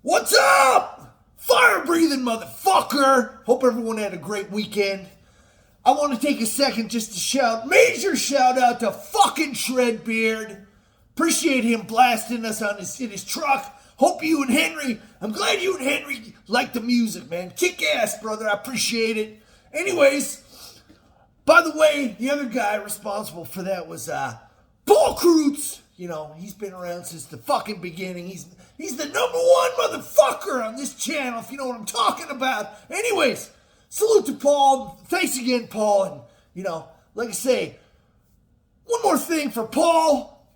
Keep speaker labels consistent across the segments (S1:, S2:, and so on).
S1: What's up? Fire breathing motherfucker. Hope everyone had a great weekend. I want to take a second just to major shout out to fucking Shredbeard. Appreciate him blasting us in his truck. Hope you and Henry, I'm glad you and Henry like the music, man. Kick ass, brother. I appreciate it. Anyways, by the way, the other guy responsible for that was Paul Kreutz. You know, he's been around since the fucking beginning. He's the number one motherfucker on this channel, if you know what I'm talking about. Anyways, salute to Paul. Thanks again, Paul. And, you know, like I say, one more thing for Paul.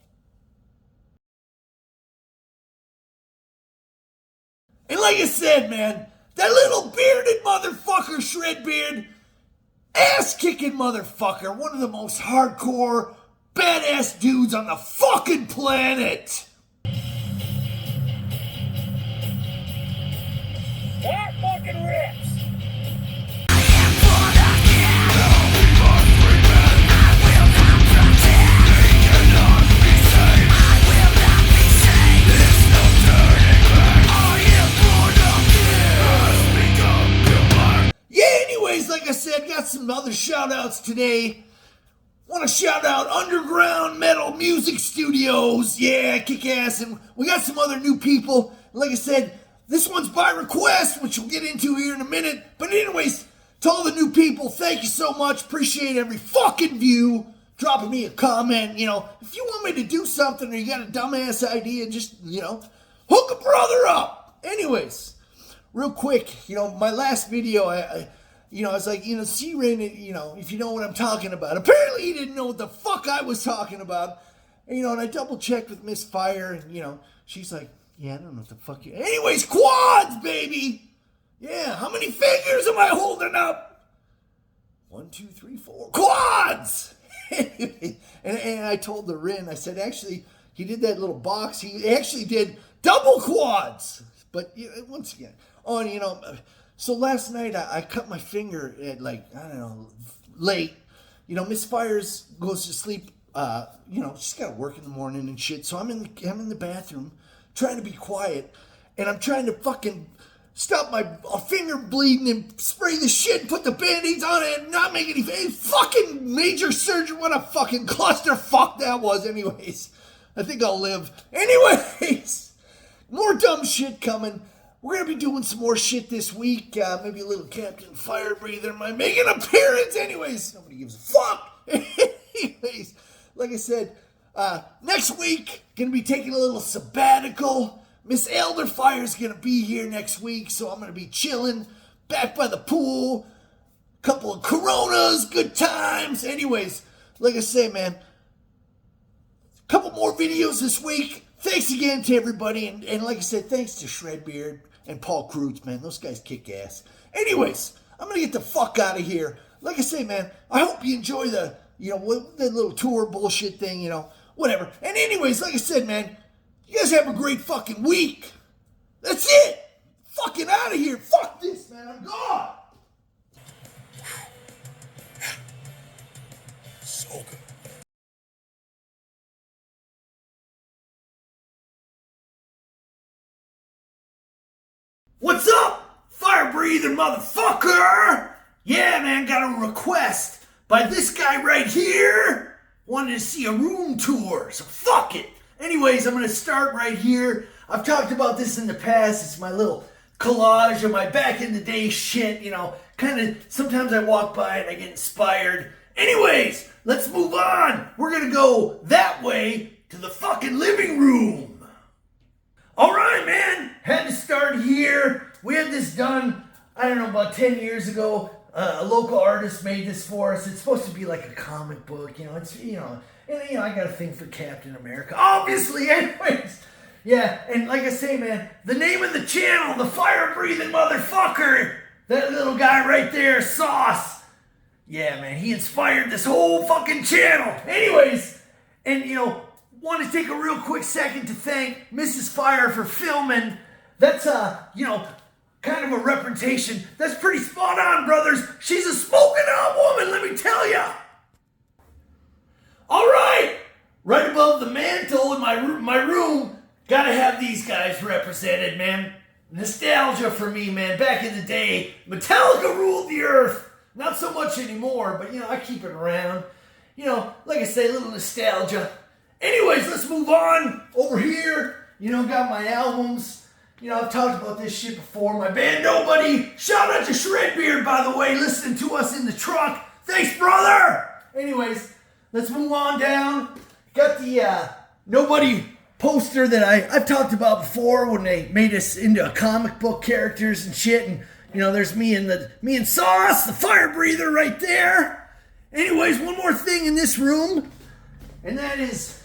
S1: And like I said, man, that little bearded motherfucker, Shredbeard, ass-kicking motherfucker, one of the most hardcore, badass dudes on the fucking planet.
S2: That fucking rips!
S1: Like I said, got some other shout outs today. Want to shout out Underground Metal Music Studios. Yeah, kick ass. And we got some other new people. Like I said, this one's by request, which we'll get into here in a minute. But anyways, to all the new people, thank you so much. Appreciate every fucking view. Dropping me a comment. You know, if you want me to do something or you got a dumbass idea, just, you know, hook a brother up. Anyways, real quick, you know, my last video, I was like, C-Rain, if you know what I'm talking about. Apparently he didn't know what the fuck I was talking about. And, and I double-checked with Miss Fire, and, she's like, yeah, I don't know what the fuck you... Anyways, quads, baby! Yeah, how many fingers am I holding up? 1, 2, 3, 4. Quads! and I told the Rin, I said, actually, he did that little box. He actually did double quads. But, once again, so last night I cut my finger at late. Miss Fires goes to sleep. She's got to work in the morning and shit. So I'm in the bathroom trying to be quiet, and I'm trying to fucking stop my finger bleeding and spray the shit and put the band-aids on it and not make any fucking major surgery. What a fucking clusterfuck that was. Anyways, I think I'll live. Anyways, more dumb shit coming. We're going to be doing some more shit this week. Maybe a little Captain Fire Breather might make an appearance. Anyways, nobody gives a fuck. Anyways, like I said, next week, going to be taking a little sabbatical. Miss Elderfire's going to be here next week, so I'm going to be chilling back by the pool. Couple of Coronas, good times. Anyways, like I say, man, couple more videos this week. Thanks again to everybody, and like I said, thanks to Shredbeard and Paul Kreutz, man. Those guys kick ass. Anyways, I'm going to get the fuck out of here. Like I say, man, I hope you enjoy the little tour bullshit thing, whatever. And anyways, like I said, man, you guys have a great fucking week. That's it. Fucking out of here. Fuck this, man. I'm gone.
S2: So good.
S1: What's up, fire breathing motherfucker? Yeah, man, got a request by this guy right here. Wanted to see a room tour, so fuck it. Anyways, I'm going to start right here. I've talked about this in the past. It's my little collage of my back in the day shit, kind of, sometimes I walk by and I get inspired. Anyways, let's move on. We're going to go that way to the fucking living room. All right, man, had to start here. We had this done, I don't know, about 10 years ago. A local artist made this for us. It's supposed to be like a comic book, and I got a thing for Captain America, obviously. Anyways, yeah, and like I say, man, the name of the channel, the fire-breathing motherfucker, that little guy right there, Sauce. Yeah, man, he inspired this whole fucking channel. Anyways, and want to take a real quick second to thank Mrs. Fire for filming. That's, kind of a reputation. That's pretty spot on, brothers. She's a smoking hot woman, let me tell ya. All right. Right above the mantle in my room, gotta have these guys represented, man. nostalgia for me, man. Back in the day, Metallica ruled the earth. Not so much anymore, but I keep it around. Like I say, a little nostalgia. Anyways, let's move on over here. Got my albums. I've talked about this shit before. My band Nobody. Shout out to Shredbeard, by the way, listening to us in the truck. Thanks, brother. Anyways, let's move on down. Got the Nobody poster that I've talked about before when they made us into comic book characters and shit. And there's me and Sauce, the fire breather, right there. Anyways, one more thing in this room, and that is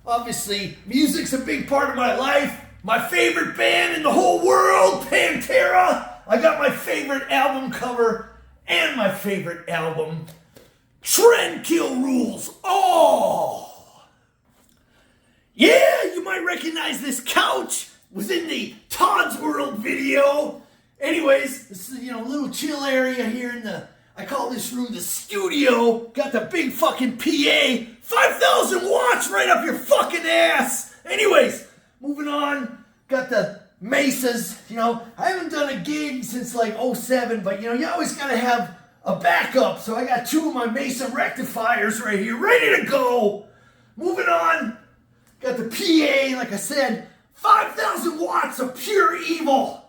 S1: obviously music's a big part of my life. My favorite band in the whole world, Pantera. I got my favorite album cover and my favorite album, Trendkill Rules. Oh! Yeah, you might recognize this couch. Was in the Todd's World video. Anyways, this is a little chill area here in I call this room the studio. Got the big fucking PA. 5,000 watts right up your fucking ass. Anyways, moving on. Got the Mesas. I haven't done a gig since like 07, but you always gotta have a backup. So I got 2 of my Mesa rectifiers right here, ready to go. Moving on. Got the PA, like I said, 5,000 watts of pure evil.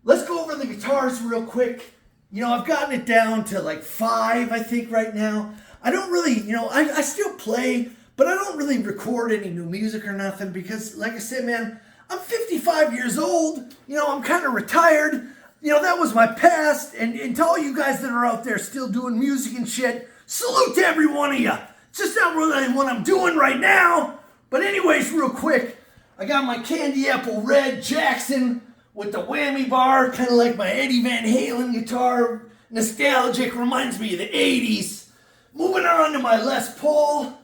S1: Let's go over the guitars real quick. I've gotten it down to like 5, I think, right now. I don't really, I still play, but I don't really record any new music or nothing because, like I said, man, I'm 55 years old. I'm kind of retired. That was my past. And to all you guys that are out there still doing music and shit, salute to every one of you. It's just not really what I'm doing right now. But anyways, real quick, I got my Candy Apple Red Jackson with the whammy bar, kind of like my Eddie Van Halen guitar. Nostalgic, reminds me of the 80s. Moving on to my Les Paul.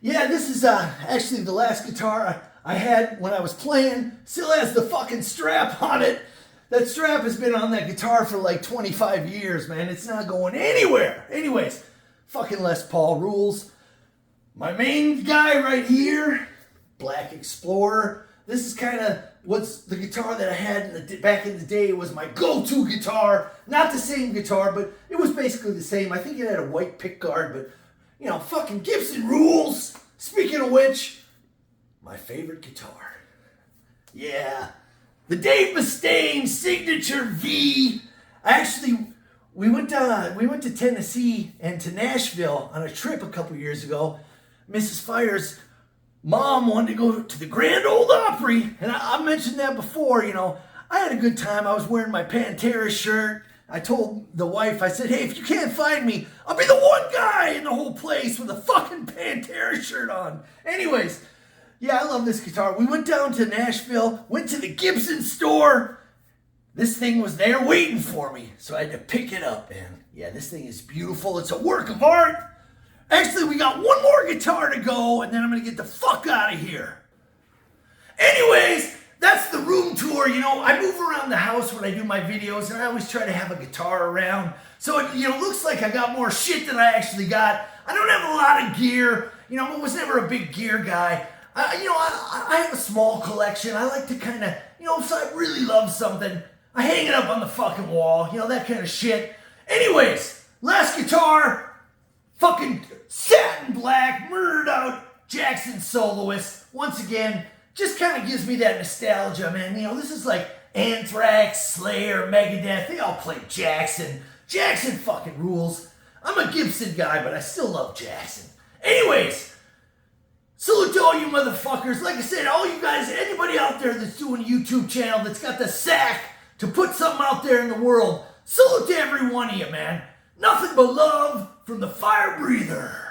S1: Yeah, this is actually the last guitar I had when I was playing. Still has the fucking strap on it. That strap has been on that guitar for like 25 years, man. It's not going anywhere. Anyways, fucking Les Paul rules. My main guy right here, Black Explorer. This is kind of what's the guitar that I had back in the day. It was my go-to guitar. Not the same guitar, but it was basically the same. I think it had a white pickguard, but fucking Gibson rules. Speaking of which, my favorite guitar. Yeah, the Dave Mustaine Signature V. Actually, we went to Tennessee and to Nashville on a trip a couple years ago. Mrs. Fire's mom wanted to go to the Grand Ole Opry, and I mentioned that before. I had a good time. I was wearing my Pantera shirt. I told the wife, I said, hey, if you can't find me, I'll be the one guy in the whole place with a fucking Pantera shirt on. Anyways, yeah, I love this guitar. We went down to Nashville, went to the Gibson store. This thing was there waiting for me, so I had to pick it up, man. Yeah, this thing is beautiful. It's a work of art. Actually, we got one more guitar to go, and then I'm going to get the fuck out of here. Anyways, that's the room tour. I move around the house when I do my videos, and I always try to have a guitar around. So it looks like I got more shit than I actually got. I don't have a lot of gear. I was never a big gear guy. I have a small collection. I like to kind of, if I really love something, I hang it up on the fucking wall. That kind of shit. Anyways, last guitar. Fucking satin black, murdered out Jackson soloist. Once again, just kind of gives me that nostalgia, man. This is like Anthrax, Slayer, Megadeth. They all play Jackson. Jackson fucking rules. I'm a Gibson guy, but I still love Jackson. Anyways, salute to all you motherfuckers. Like I said, all you guys, anybody out there that's doing a YouTube channel that's got the sack to put something out there in the world, salute to every one of you, man. Nothing but love from the fire breather.